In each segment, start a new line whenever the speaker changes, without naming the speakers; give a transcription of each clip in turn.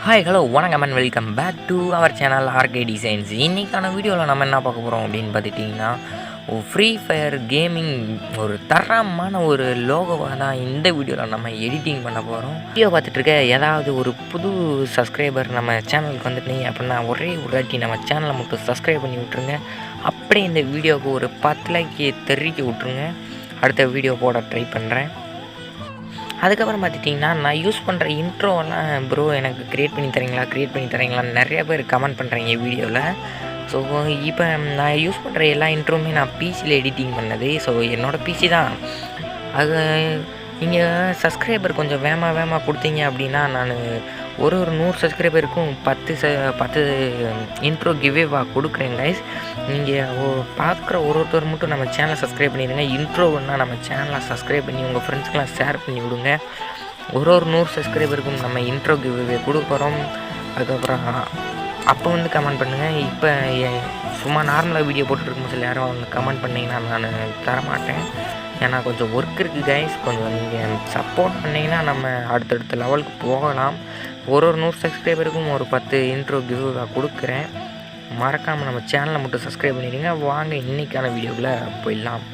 Hi hello வணக்கம் and welcome back to our channel RK designs. இன்றைக்கான வீடியோவில் நம்ம என்ன பார்க்க போகிறோம் அப்படின்னு பார்த்துட்டிங்கன்னா, ஃப்ரீ ஃபயர் கேமிங் ஒரு தரமான ஒரு லோகோவாக தான் இந்த வீடியோவில் நம்ம எடிட்டிங் பண்ண போகிறோம். வீடியோ பார்த்துட்ருக்க ஏதாவது ஒரு புது சப்ஸ்கிரைபர் நம்ம சேனலுக்கு வந்துட்டீங்க அப்படின்னா ஒரே ஒரு வாட்டி நம்ம சேனலை மட்டும் சப்ஸ்கிரைப் பண்ணி விட்ருங்க. அப்படியே இந்த வீடியோவுக்கு ஒரு 10 லைக் தெரிவிக்க விட்ருங்க. அடுத்த வீடியோ போட ட்ரை பண்ணுறேன். அதுக்கப்புறம் பார்த்துட்டிங்கன்னா, நான் யூஸ் பண்ணுற இன்ட்ரோவெல்லாம் ப்ரோ எனக்கு க்ரியேட் பண்ணி தரீங்களான்னு நிறையா பேர் கமெண்ட் பண்ணுறீங்க வீடியோவில். ஸோ இப்போ நான் யூஸ் பண்ணுற எல்லா இன்ட்ரோவுமே நான் பிசியில் எடிட்டிங் பண்ணது. ஸோ என்னோடய பிசி தான் அது. நீங்கள் சப்ஸ்கிரைபர் கொஞ்சம் வேகமாக கொடுத்தீங்க அப்படின்னா நான் ஒரு 100 சப்ஸ்கிரைபருக்கும் 10 இன்ட்ரோ கிவ்வேவாக கொடுக்குறேன் கைஸ். நீங்கள் பார்க்குற ஒருத்தர் மட்டும் நம்ம சேனலை சப்ஸ்கிரைப் பண்ணிடுங்க. இன்ட்ரோன்னா நம்ம சேனலை சப்ஸ்கிரைப் பண்ணி உங்கள் ஃப்ரெண்ட்ஸ்க்கெலாம் ஷேர் பண்ணி விடுங்க. ஒரு 100 சப்ஸ்கிரைபருக்கும் நம்ம இன்ட்ரோ கிவ்வே கொடுக்குறோம். அதுக்கப்புறம் அப்போ கமெண்ட் பண்ணுங்கள். இப்போ சும்மா நார்மலாக வீடியோ போட்டுருக்கும் சில யாரும் வந்து கமெண்ட் பண்ணிங்கன்னா நான் தரமாட்டேன். ஏன்னா கொஞ்சம் ஒர்க் இருக்குது கைஸ். கொஞ்சம் நீங்கள் சப்போர்ட் பண்ணிங்கன்னா நம்ம அடுத்தடுத்த லெவலுக்கு போகலாம். ஒரு 100 சப்ஸ்கிரைபருக்கும் ஒரு 10 இன்ட்ரோ கிவ்வே கொடுக்குறேன். மறக்காமல் நம்ம சேனலை மட்டும் சப்ஸ்கிரைப் பண்ணிடுங்க. வாங்க இன்றைக்கான வீடியோவில் போயிடலாம்.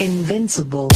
Invincible.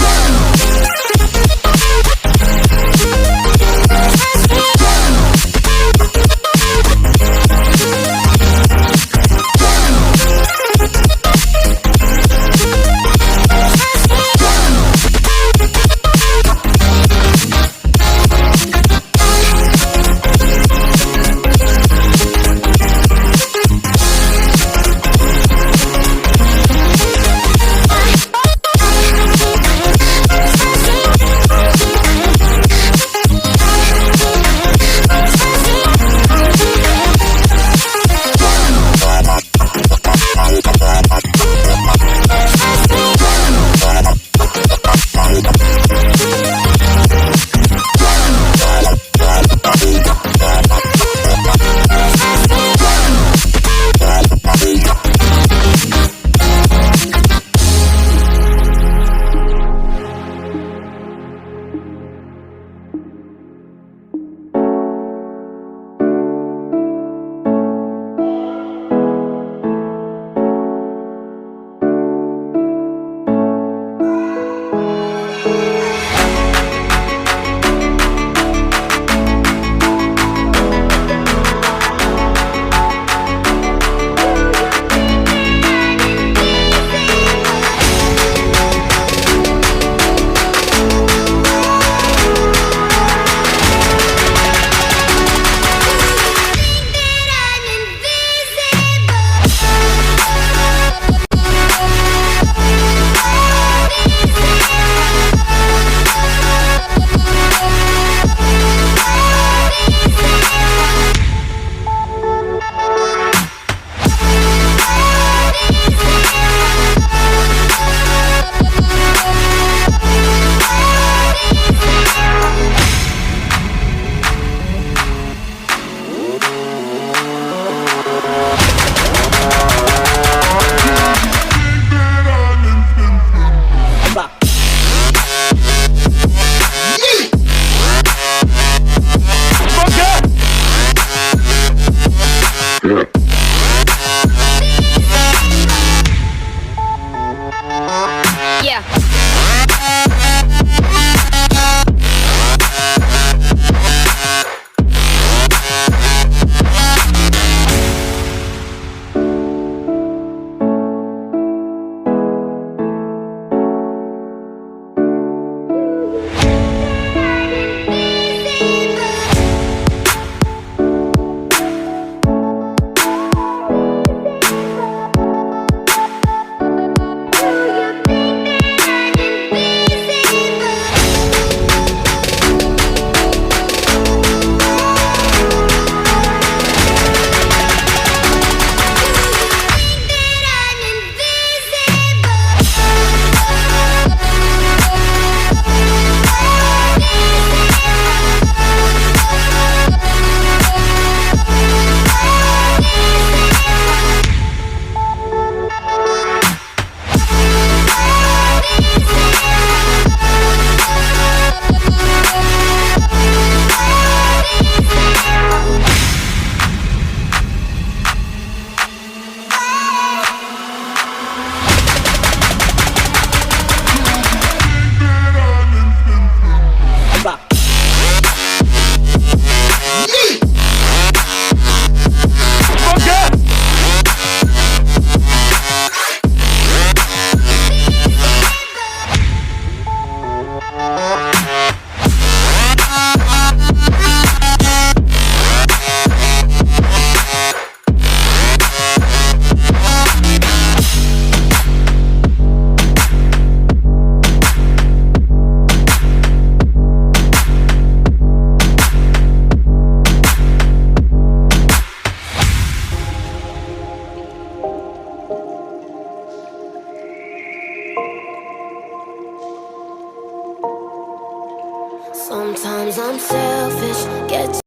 Sometimes I'm selfish, get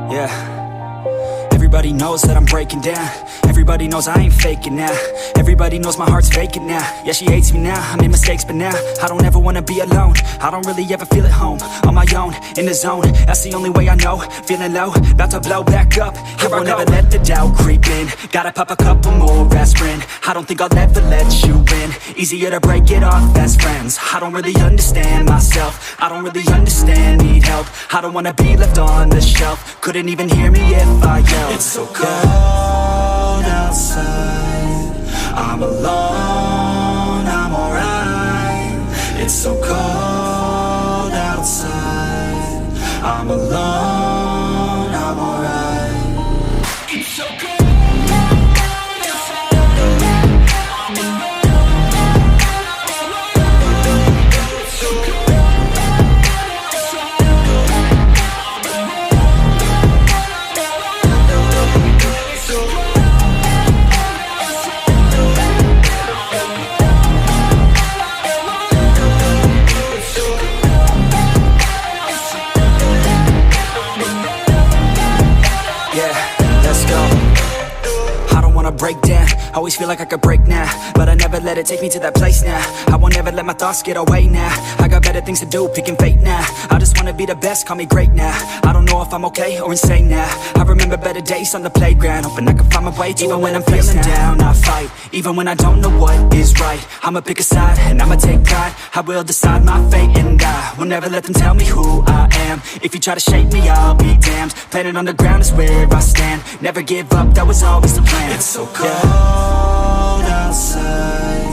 Yeah. Everybody knows that I'm breaking down. Everybody knows I ain't faking now. Everybody knows my heart's vacant now. Yeah, she hates me now, I made mistakes but now I don't ever wanna be alone. I don't really ever feel at home. On my own, in the zone, that's the only way I know. Feeling low, about to blow back up. I won't ever let the doubt creep in. Gotta pop a couple more aspirin. I don't think I'll ever let you in. Easier to break it off best friends. I don't really understand myself. I don't really understand, need help. I don't wanna be left on the shelf. Couldn't even hear me if I yelled. It's so cold outside, I'm alone, I'm alright. It's so cold outside, I'm alone, I'm alright. It's so cold. Break down, always feel like I could break now, but I never let it take me to that place now. I won't ever let my thoughts get away now. I got better things to do, picking fate now. I just wanna be the best, call me great now. I don't know if I'm okay or insane now. I remember better days on the playground, hoping I can find my way even when I'm feeling down. I fight, even when I don't know what is right. I'ma pick a side, and I'ma take pride. I will decide my fate, and I will never let them tell me who I am. If you try to shape me, I'll be damned. Planet on the ground is where I stand. Never give up, that was always the plan. It's so cold outside,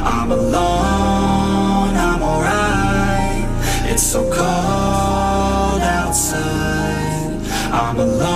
I'm alone, I'm alright. It's so cold outside, I'm alone.